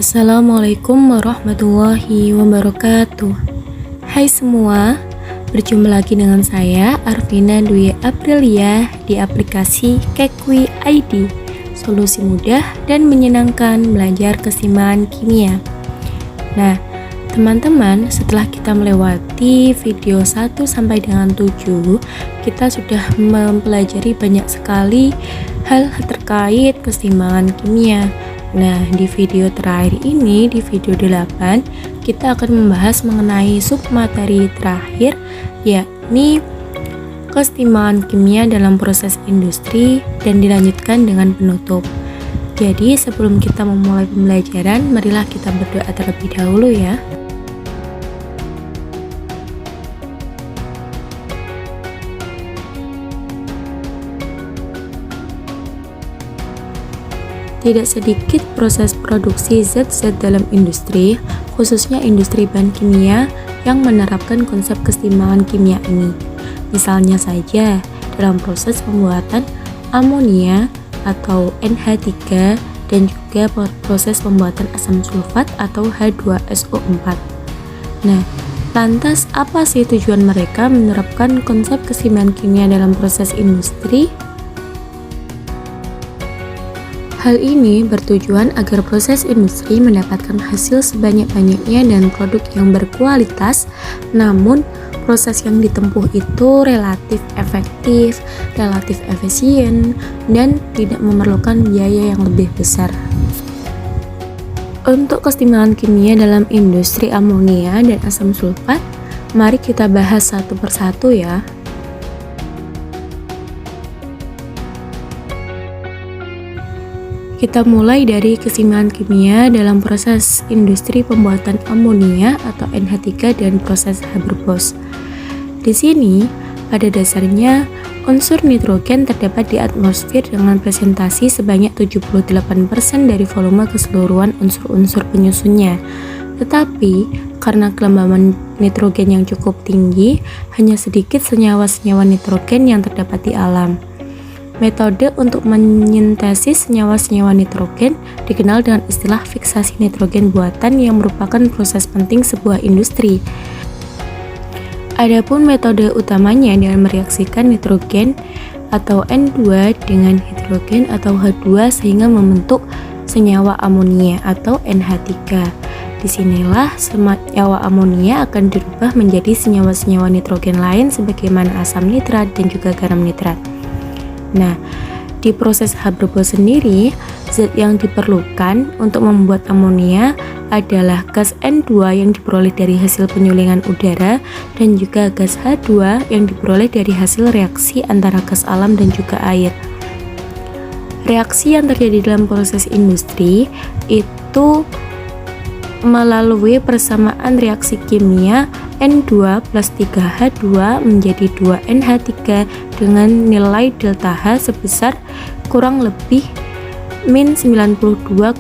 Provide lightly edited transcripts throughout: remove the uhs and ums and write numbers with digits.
Assalamualaikum warahmatullahi wabarakatuh. Hai semua, berjumpa lagi dengan saya Arvina Dwi Aprilia di aplikasi Kekwi ID, solusi mudah dan menyenangkan belajar keseimbangan kimia. Nah, teman-teman, setelah kita melewati video 1 sampai dengan 7, kita sudah mempelajari banyak sekali hal terkait keseimbangan kimia. Nah, di video terakhir ini, di video 8, kita akan membahas mengenai submateri terakhir, yakni keseimbangan kimia dalam proses industri, dan dilanjutkan dengan penutup. Jadi, sebelum kita memulai pembelajaran, marilah kita berdoa terlebih dahulu ya. Tidak sedikit proses produksi zat-zat dalam industri, khususnya industri bahan kimia, yang menerapkan konsep keseimbangan kimia ini. Misalnya saja, dalam proses pembuatan amonia atau NH3 dan juga proses pembuatan asam sulfat atau H2SO4. Nah, lantas apa sih tujuan mereka menerapkan konsep keseimbangan kimia dalam proses industri? Hal ini bertujuan agar proses industri mendapatkan hasil sebanyak-banyaknya dan produk yang berkualitas, namun proses yang ditempuh itu relatif efektif, relatif efisien, dan tidak memerlukan biaya yang lebih besar. Untuk keseimbangan kimia dalam industri amonia dan asam sulfat, mari kita bahas satu persatu ya. Kita mulai dari keseimbangan kimia dalam proses industri pembuatan amonia atau NH3 dan proses Haber-Bosch. Di sini, pada dasarnya, unsur nitrogen terdapat di atmosfer dengan presentasi sebanyak 78% dari volume keseluruhan unsur-unsur penyusunnya. Tetapi, karena kelembaban nitrogen yang cukup tinggi, hanya sedikit senyawa-senyawa nitrogen yang terdapat di alam. Metode untuk menyintesis senyawa-senyawa nitrogen dikenal dengan istilah fiksasi nitrogen buatan yang merupakan proses penting sebuah industri. Adapun metode utamanya dengan mereaksikan nitrogen atau N2 dengan hidrogen atau H2 sehingga membentuk senyawa amonia atau NH3. Disinilah senyawa amonia akan dirubah menjadi senyawa-senyawa nitrogen lain sebagaimana asam nitrat dan juga garam nitrat. Nah, di proses Haber-Bosch sendiri, zat yang diperlukan untuk membuat amonia adalah gas N2 yang diperoleh dari hasil penyulingan udara dan juga gas H2 yang diperoleh dari hasil reaksi antara gas alam dan juga air. Reaksi yang terjadi dalam proses industri itu melalui persamaan reaksi kimia N2 plus 3H2 menjadi 2NH3 dengan nilai delta H sebesar kurang lebih min 92,38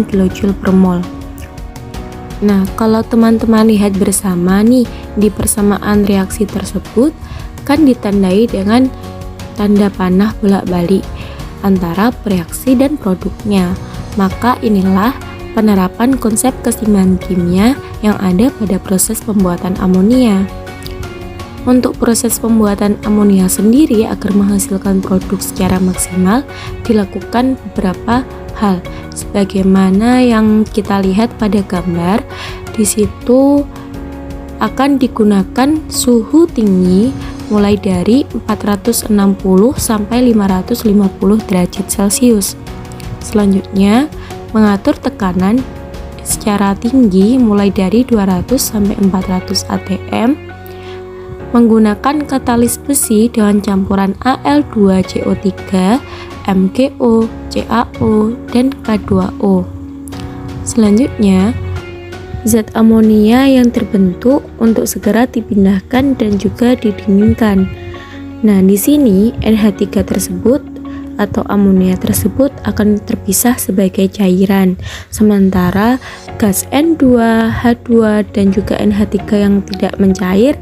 kJ per mol. Nah, kalau teman-teman lihat bersama nih, di persamaan reaksi tersebut kan ditandai dengan tanda panah bolak-balik antara reaksi dan produknya. Maka inilah penerapan konsep keseimbangan kimia yang ada pada proses pembuatan amonia. Untuk proses pembuatan amonia sendiri agar menghasilkan produk secara maksimal dilakukan beberapa hal. Sebagaimana yang kita lihat pada gambar, di situ akan digunakan suhu tinggi mulai dari 460 sampai 550 derajat Celcius. Selanjutnya, mengatur tekanan secara tinggi mulai dari 200 sampai 400 atm, menggunakan katalis besi dengan campuran Al2CO3, MgO, CaO, dan K2O. Selanjutnya, zat amonia yang terbentuk untuk segera dipindahkan dan juga didinginkan. Nah, di sini NH3 tersebut atau amonia tersebut akan terpisah sebagai cairan, sementara gas N2, H2, dan juga NH3 yang tidak mencair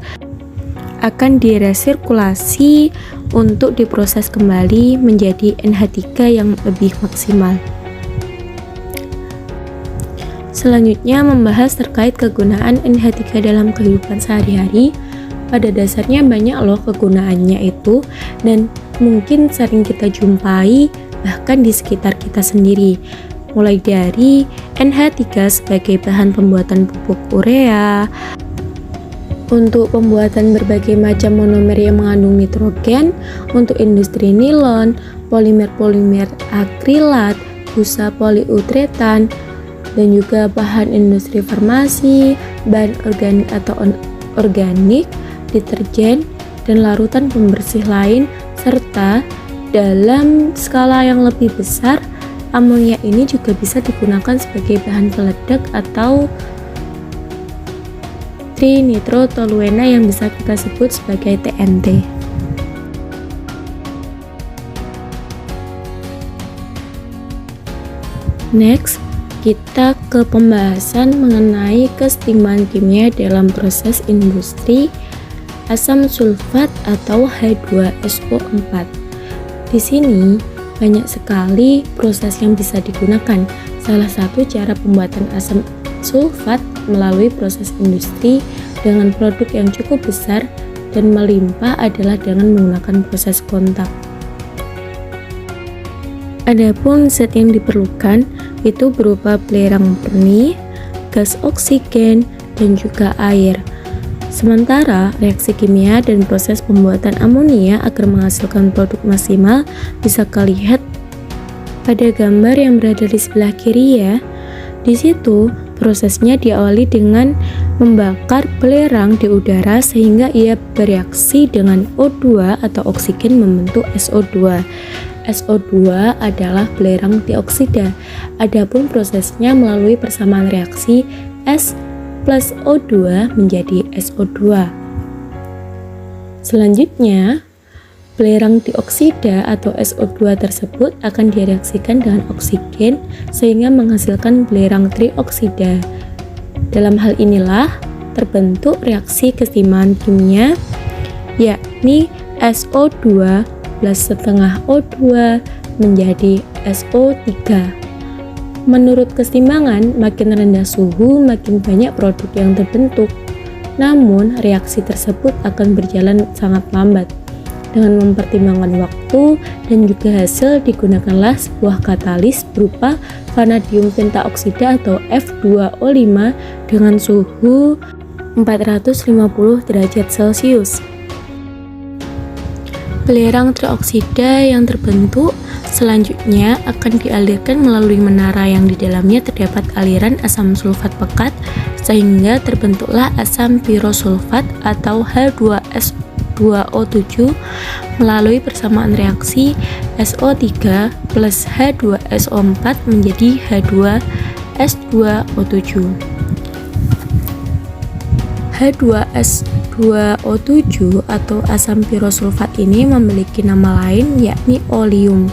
akan diresirkulasi untuk diproses kembali menjadi NH3 yang lebih maksimal. Selanjutnya membahas terkait kegunaan NH3 dalam kehidupan sehari-hari. Pada dasarnya banyak loh kegunaannya itu, dan mungkin sering kita jumpai bahkan di sekitar kita sendiri. Mulai dari NH3 sebagai bahan pembuatan pupuk urea, untuk pembuatan berbagai macam monomer yang mengandung nitrogen, untuk industri nilon, polimer-polimer akrilat, busa poliuretan, dan juga bahan industri farmasi, bahan organik atau organik, deterjen, dan larutan pembersih lain, serta dalam skala yang lebih besar, amonia ini juga bisa digunakan sebagai bahan peledak atau trinitrotoluena yang bisa kita sebut sebagai TNT. Next, kita ke pembahasan mengenai kesetimbangan kimia dalam proses industri asam sulfat atau H2SO4. Di sini banyak sekali proses yang bisa digunakan. Salah satu cara pembuatan asam sulfat melalui proses industri dengan produk yang cukup besar dan melimpah adalah dengan menggunakan proses kontak. Adapun zat yang diperlukan itu berupa belerang benih, gas oksigen, dan juga air. Sementara reaksi kimia dan proses pembuatan amonia agar menghasilkan produk maksimal bisa kalihat pada gambar yang berada di sebelah kiri ya. Di situ prosesnya diawali dengan membakar belerang di udara sehingga ia bereaksi dengan O2 atau oksigen membentuk SO2. SO2 adalah belerang dioksida. Adapun prosesnya melalui persamaan reaksi S plus O2 menjadi SO2. Selanjutnya, belerang dioksida atau SO2 tersebut akan direaksikan dengan oksigen sehingga menghasilkan belerang trioksida. Dalam hal inilah terbentuk reaksi kesetimbangan kimia, yakni SO2 plus setengah O2 menjadi SO3. Menurut kesetimbangan, makin rendah suhu, makin banyak produk yang terbentuk. Namun, reaksi tersebut akan berjalan sangat lambat. Dengan mempertimbangkan waktu dan juga hasil, digunakanlah sebuah katalis berupa vanadium pentaoksida atau F2O5 dengan suhu 450 derajat Celcius. Belerang trioksida yang terbentuk selanjutnya akan dialirkan melalui menara yang di dalamnya terdapat aliran asam sulfat pekat sehingga terbentuklah asam pirosulfat atau H2SO2O7 melalui persamaan reaksi SO3 plus H2SO4 menjadi H2S2O7. H2S2O7 atau asam pirosulfat ini memiliki nama lain yakni oleum.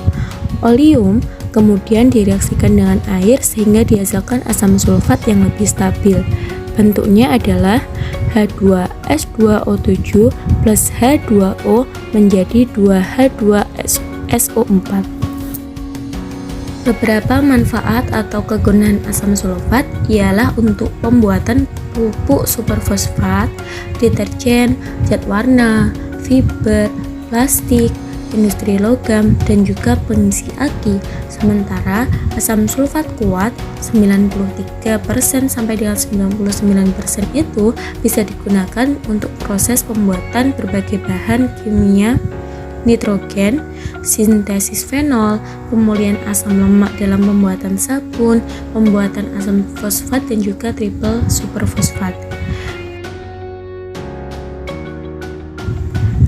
Oleum kemudian direaksikan dengan air sehingga dihasilkan asam sulfat yang lebih stabil. Bentuknya adalah H2S2O7 plus H2O menjadi 2H2SO4. Beberapa manfaat atau kegunaan asam sulfat ialah untuk pembuatan pupuk superfosfat, deterjen, cat warna, fiber, plastik, industri logam, dan juga pengisi aki. Sementara asam sulfat kuat 93% sampai dengan 99% itu bisa digunakan untuk proses pembuatan berbagai bahan kimia, nitrogen, sintesis fenol, pemulihan asam lemak dalam pembuatan sabun, pembuatan asam fosfat, dan juga triple superfosfat.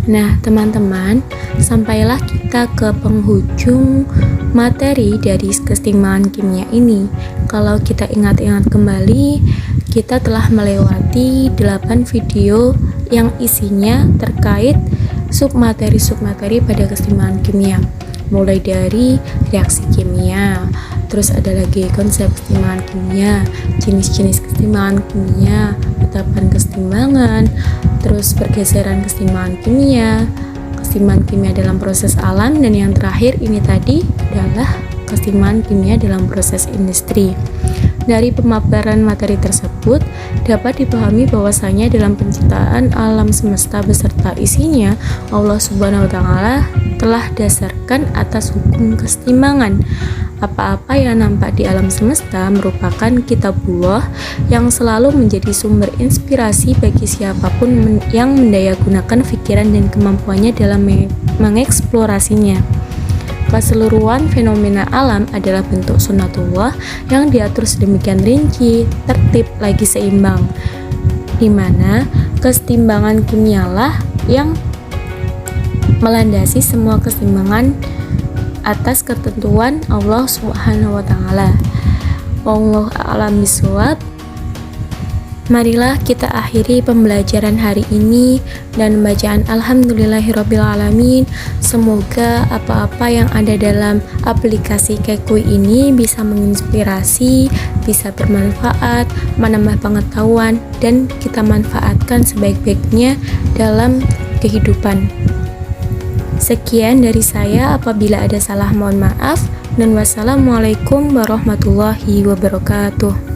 Nah, teman-teman, sampailah kita ke penghujung materi dari kesetimbangan kimia ini. Kalau kita ingat-ingat kembali, kita telah melewati 8 video yang isinya terkait submateri-submateri pada kesetimbangan kimia. Mulai dari reaksi kimia, terus ada lagi konsep kesetimbangan kimia, jenis-jenis kesetimbangan kimia, etapan kesetimbangan, terus pergeseran kesetimbangan kimia, kesetimbangan kimia dalam proses alam, dan yang terakhir ini tadi adalah kesetimbangan kimia dalam proses industri. Dari pemaparan materi tersebut, dapat dipahami bahwasanya dalam penciptaan alam semesta beserta isinya, Allah Subhanahu wa Ta'ala telah dasarkan atas hukum keseimbangan. Apa-apa yang nampak di alam semesta merupakan kitabullah yang selalu menjadi sumber inspirasi bagi siapapun yang mendayagunakan pikiran dan kemampuannya dalam mengeksplorasinya. Keseluruhan fenomena alam adalah bentuk sunnatullah yang diatur sedemikian rinci, tertib, lagi seimbang, di mana keseimbangan kimialah yang melandasi semua keseimbangan atas ketentuan Allah Subhanahu wa Ta'ala. Wallahu a'lam bishawab. Marilah kita akhiri pembelajaran hari ini dan bacaan Alhamdulillahirrabbilalamin. Semoga apa-apa yang ada dalam aplikasi Kekui ini bisa menginspirasi, bisa bermanfaat, menambah pengetahuan, dan kita manfaatkan sebaik-baiknya dalam kehidupan. Sekian dari saya, apabila ada salah mohon maaf, dan wassalamualaikum warahmatullahi wabarakatuh.